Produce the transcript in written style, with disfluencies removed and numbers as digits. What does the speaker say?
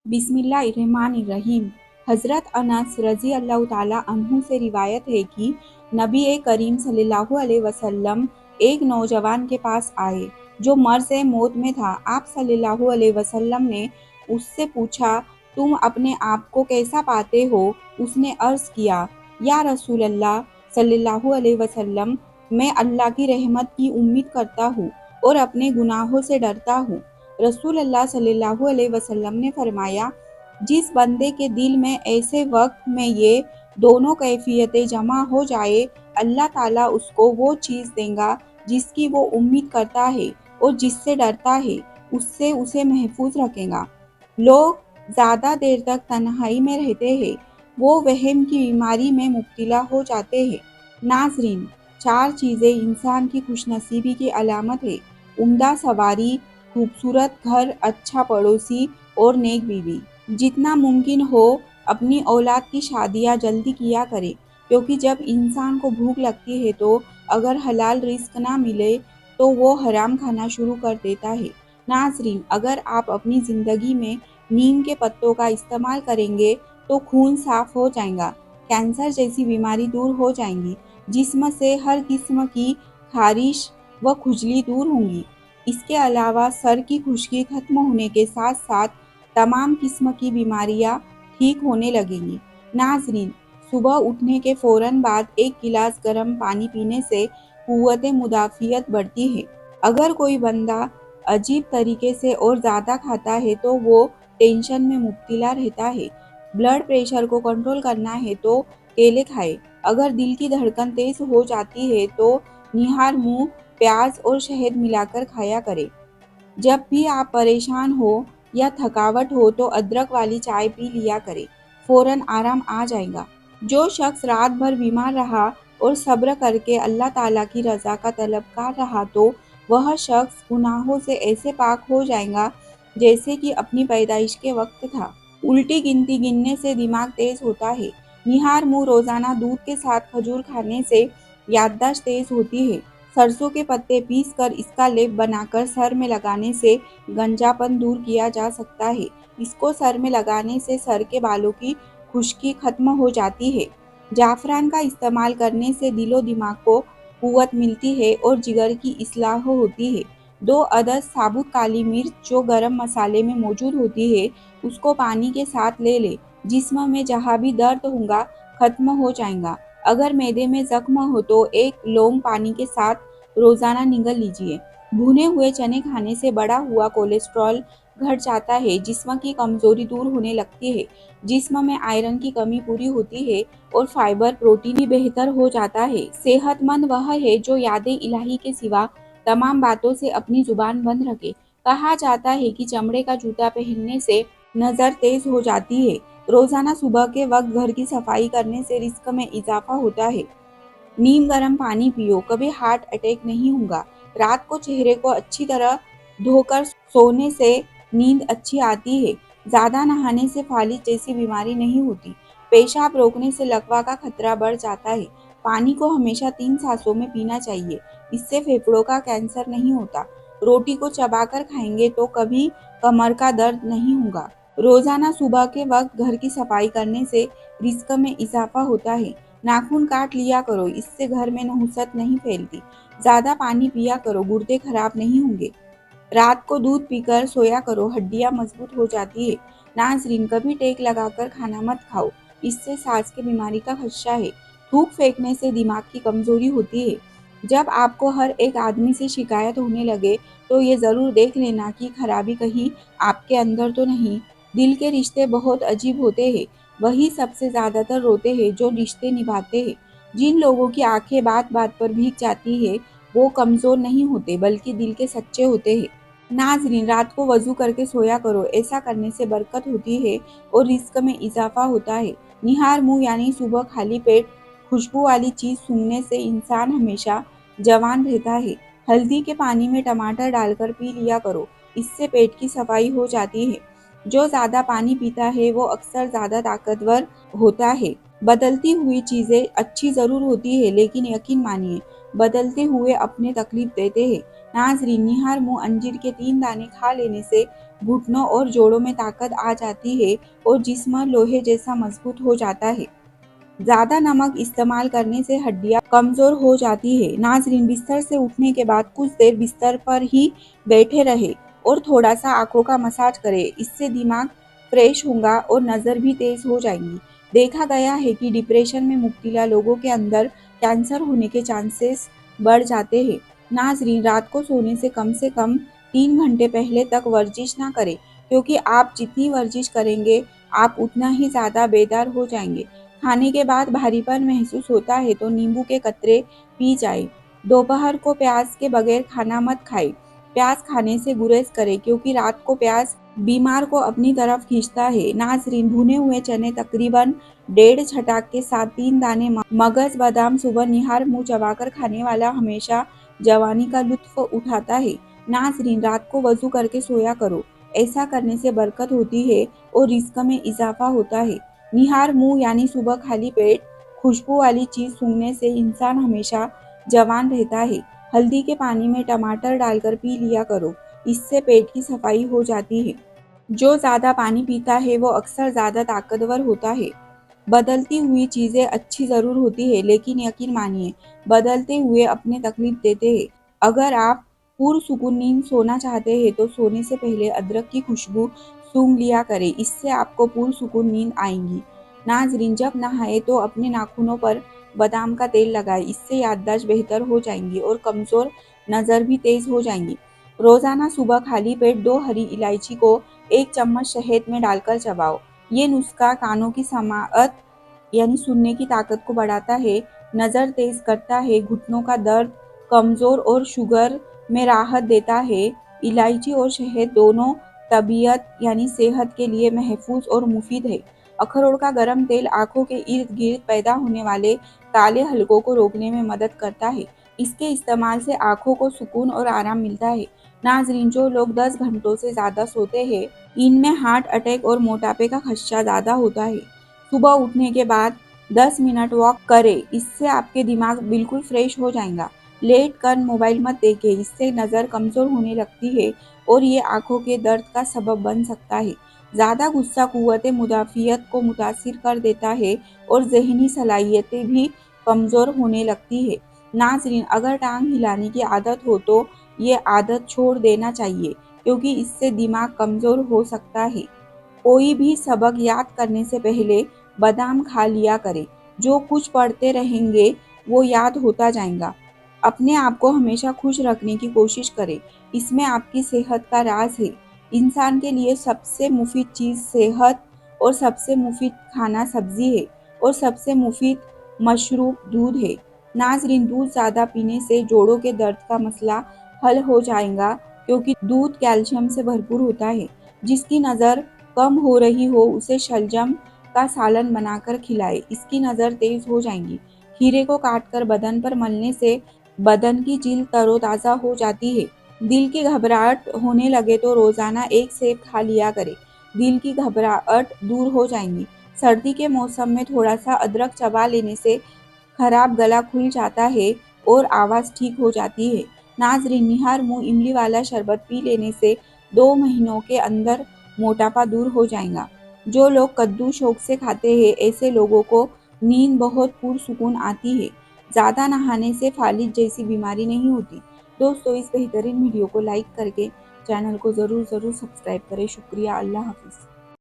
बिस्मिल्लाहिर्रहमानिर्रहीम। हज़रत अनस रज़ी अल्लाह ताला अन्हु से रिवायत है कि नबी करीम सल्लल्लाहु अलैहि वसल्लम एक नौजवान के पास आए जो मर्ज़ मौत में था। आप सल्लल्लाहु अलैहि वसल्लम ने उससे पूछा, तुम अपने आप को कैसा पाते हो? उसने अर्ज़ किया, या रसूल अल्लाह सल्लल्लाहु अलैहि वसल्लम, मैं अल्लाह की रहमत की उम्मीद करता हूँ और अपने गुनाहों से डरता हूँ। रसूल अल्लाह सल्लल्लाहु अलैहि वसल्लम ने फरमाया, जिस बंदे के दिल में ऐसे वक्त में ये दोनों कैफियतें जमा हो जाए, अल्लाह ताला उसको वो चीज़ देगा जिसकी वो उम्मीद करता है और जिससे डरता है, उससे उसे महफूज रखेगा। लोग ज़्यादा देर तक तन्हाई में रहते हैं, वो वहम की बीमारी में मुब्तला हो जाते हैं। नाज़रीन, 4 चीज़ें इंसान की खुशनसीबी की अलामत है: उम्दा सवारी, खूबसूरत घर, अच्छा पड़ोसी और नेक बीवी। जितना मुमकिन हो अपनी औलाद की शादियाँ जल्दी किया करें, क्योंकि जब इंसान को भूख लगती है तो अगर हलाल रिस्क ना मिले तो वो हराम खाना शुरू कर देता है। नाज़रीन, अगर आप अपनी ज़िंदगी में नीम के पत्तों का इस्तेमाल करेंगे तो खून साफ हो जाएगा, कैंसर जैसी बीमारी दूर हो जाएंगी, जिस्म से हर किस्म की खारिश व खुजली दूर होंगी। इसके अलावा सर की खुश्की खत्म होने के साथ साथ तमाम किस्म की बीमारियां ठीक होने लगेंगी। नाज़रीन, सुबह उठने के फ़ौरन बाद 1 गिलास गर्म पानी पीने से क़ुव्वत मुदाफ़ियत बढ़ती है। अगर कोई बंदा अजीब तरीके से और ज़्यादा खाता है तो वो टेंशन में मुब्तला रहता है। ब्लड प्रेशर को कंट्रोल करना है तो केले खाएं। अगर दिल की धड़कन तेज़ हो जाती है तो निहार मुंह, प्याज और शहद मिलाकर खाया करें। जब भी आप परेशान हो या थकावट हो तो अदरक वाली चाय पी लिया करें, फौरन आराम आ जाएगा। जो शख्स रात भर बीमार रहा और सब्र करके अल्लाह ताला की रज़ा का तलबगार रहा तो वह शख्स गुनाहों से ऐसे पाक हो जाएगा जैसे कि अपनी पैदाइश के वक्त था। उल्टी गिनती गिनने से दिमाग तेज होता है। निहार मुंह, रोजाना दूध के साथ खजूर खाने से याददाश्त तेज होती है। सरसों के पत्ते पीस कर इसका लेप बनाकर सर में लगाने से गंजापन दूर किया जा सकता है। इसको सर में लगाने से सर के बालों की खुश्की खत्म हो जाती है। जाफरान का इस्तेमाल करने से दिलो दिमाग को कुव्वत मिलती है और जिगर की इस्लाह होती है। 2 अदद साबुत काली मिर्च जो गरम मसाले में मौजूद होती है, उसको पानी के साथ ले ले। जिस्म में जहाँ भी दर्द होगा खत्म हो जाएगा। अगर मैदे में जख्म हो तो 1 लौंग पानी के साथ रोजाना निगल लीजिए। भुने हुए चने खाने से बढ़ा हुआ कोलेस्ट्रॉल घट जाता है, जिस्म की कमजोरी दूर होने लगती है, जिस्म में आयरन की कमी पूरी होती है और फाइबर प्रोटीन भी बेहतर हो जाता है। सेहतमंद वह है जो यादें इलाही के सिवा तमाम बातों से अपनी जुबान बंद रखे। कहा जाता है कि चमड़े का जूता पहनने से नजर तेज हो जाती है। रोजाना सुबह के वक्त घर की सफाई करने से रिस्क में इजाफा होता है। नीम गर्म पानी पियो, कभी हार्ट अटैक नहीं होगा। रात को चेहरे को अच्छी तरह धोकर सोने से नींद अच्छी आती है। ज्यादा नहाने से फालिज जैसी बीमारी नहीं होती। पेशाब रोकने से लकवा का खतरा बढ़ जाता है। पानी को हमेशा 3 सांसों में पीना चाहिए, इससे फेफड़ों का कैंसर नहीं होता। रोटी को चबाकर खाएंगे तो कभी कमर का दर्द नहीं होगा। रोजाना सुबह के वक्त घर की सफाई करने से रिस्क में इजाफा होता है। नाखून काट लिया करो, इससे घर में नहुसत नहीं फैलती। ज्यादा पानी पिया करो, गुर्दे खराब नहीं होंगे। रात को दूध पीकर सोया करो, हड्डियां मजबूत हो जाती है। नाजरीन, कभी टेक लगाकर खाना मत खाओ, इससे सांस की बीमारी का खदशा है। थूक फेंकने से दिमाग की कमजोरी होती है। जब आपको हर एक आदमी से शिकायत होने लगे तो ये जरूर देख लेना कि खराबी कहीं आपके अंदर तो नहीं। दिल के रिश्ते बहुत अजीब होते हैं। वही सबसे ज्यादातर रोते हैं जो रिश्ते निभाते हैं। जिन लोगों की आंखें बात बात पर भीग जाती है वो कमजोर नहीं होते बल्कि दिल के सच्चे होते हैं। नाजरीन, रात को वजू करके सोया करो, ऐसा करने से बरकत होती है और रिस्क में इजाफा होता है। निहार मुंह यानी सुबह खाली पेट खुशबू वाली चीज सूंघने से इंसान हमेशा जवान रहता है। हल्दी के पानी में टमाटर डालकर पी लिया करो, इससे पेट की सफाई हो जाती है। जो ज्यादा पानी पीता है वो अक्सर ज्यादा ताकतवर होता है। बदलती हुई चीजें अच्छी जरूर होती है, लेकिन यकीन मानिए बदलते हुए अपने तकलीफ देते हैं। नाजरीन, निहार मुंह अंजीर के 3 दाने खा लेने से घुटनों और जोड़ों में ताकत आ जाती है और जिस्म लोहे जैसा मजबूत हो जाता है। ज्यादा नमक इस्तेमाल करने से हड्डियां कमजोर हो जाती है। नाजरीन, बिस्तर से उठने के बाद कुछ देर बिस्तर पर ही बैठे रहे और थोड़ा सा आंखों का मसाज करें। इससे दिमाग फ्रेश होगा और नजर भी तेज हो जाएंगी। देखा गया है कि डिप्रेशन में मुब्तला लोगों के अंदर कैंसर होने के चांसेस बढ़ जाते हैं। नाजरीन, रात को सोने से कम 3 घंटे पहले तक वर्जिश ना करें, क्योंकि आप जितनी वर्जिश करेंगे आप उतना ही ज्यादा बेदार हो जाएंगे। खाने के बाद भारीपन महसूस होता है तो नींबू के कतरे पी जाए। दोपहर को प्याज के बगैर खाना मत खाएं। प्याज खाने से गुरेज करें, क्योंकि रात को प्याज बीमार को अपनी तरफ खींचता है। नाजरीन, भुने हुए चने तकरीबन 1.5 के साथ 3 दाने मगज बादाम सुबह निहार मुंह चबाकर खाने वाला हमेशा जवानी का लुत्फ उठाता है। नाजरीन, रात को वजू करके सोया करो। ऐसा करने से बरकत होती है और रिस्क में इजाफा होता है। निहार मुंह यानी सुबह खाली पेट खुशबू वाली चीज सूंघने से इंसान हमेशा जवान रहता है। हल्दी के पानी में टमाटर डालकर पी लिया करो, इससे पेट की सफाई हो जाती है। जो ज्यादा पानी पीता है वो अक्सर ज्यादा ताकतवर होता है। बदलती हुई चीजें अच्छी जरूर होती है, लेकिन यकीन मानिए बदलते हुए अपने तकलीफ देते हैं। अगर आप पुरसुकून नींद सोना चाहते हैं तो सोने से पहले अदरक की खुशबू सूंघ लिया करें, इससे आपको पुरसुकून नींद आएगी। नाजरीन, जब नहाए तो अपने नाखूनों पर बादाम का तेल लगाएं, इससे याददाश्त बेहतर हो जाएंगी और कमजोर नजर भी तेज हो जाएंगी। रोजाना सुबह खाली पेट 2 हरी इलायची को 1 चम्मच शहद में डालकर चबाओ। ये नुस्खा कानों की समाअत यानी सुनने की ताकत को बढ़ाता है, नज़र तेज करता है, घुटनों का दर्द कमज़ोर और शुगर में राहत देता है। इलायची और शहद दोनों तबीयत यानी सेहत के लिए महफूज और मुफीद है। अखरोट का गर्म तेल आंखों के इर्द गिर्द पैदा होने वाले काले हलकों को रोकने में मदद करता है। इसके इस्तेमाल से आंखों को सुकून और आराम मिलता है। नाजरीन, जो लोग 10 घंटों से ज़्यादा सोते हैं इनमें हार्ट अटैक और मोटापे का खदशा ज़्यादा होता है। सुबह उठने के बाद 10 मिनट वॉक करें, इससे आपके दिमाग बिल्कुल फ्रेश हो जाएगा। लेट कर मोबाइल मत देखें, इससे नज़र कमज़ोर होने लगती है और ये आंखों के दर्द का सबब बन सकता है। ज़्यादा गुस्सा कुव्वत मुदाफ़ियत को मुतासिर कर देता है और ज़हनी सलाहियतें भी कमज़ोर होने लगती है। नाजरीन, अगर टांग हिलाने की आदत हो तो ये आदत छोड़ देना चाहिए, क्योंकि इससे दिमाग कमज़ोर हो सकता है। कोई भी सबक याद करने से पहले बादाम खा लिया करें। जो कुछ पढ़ते रहेंगे वो याद होता जाएगा। अपने आप को हमेशा खुश रखने की कोशिश करें, इसमें आपकी सेहत का राज है। इंसान के लिए सबसे मुफीद चीज़ सेहत और सबसे मुफीद खाना सब्जी है और सबसे मुफीद मशरूब दूध है। नाजरीन, दूध ज़्यादा पीने से जोड़ों के दर्द का मसला हल हो जाएगा, क्योंकि दूध कैल्शियम से भरपूर होता है। जिसकी नज़र कम हो रही हो उसे शलजम का सालन बनाकर खिलाएं, इसकी नज़र तेज हो जाएगी। खीरे को काटकर बदन पर मलने से बदन की जिल्द तरोताज़ा हो जाती है। दिल की घबराहट होने लगे तो रोजाना 1 सेब खा लिया करें, दिल की घबराहट दूर हो जाएंगी। सर्दी के मौसम में थोड़ा सा अदरक चबा लेने से खराब गला खुल जाता है और आवाज़ ठीक हो जाती है। नाजरीन, निहार मुंह इमली वाला शरबत पी लेने से 2 महीनों के अंदर मोटापा दूर हो जाएगा। जो लोग कद्दू शौक से खाते हैं ऐसे लोगों को नींद बहुत पुरसुकून आती है। ज़्यादा नहाने से फालिज जैसी बीमारी नहीं होती। दोस्तों, इस बेहतरीन वीडियो को लाइक करके चैनल को ज़रूर सब्सक्राइब करें। शुक्रिया। अल्लाह हाफिज़।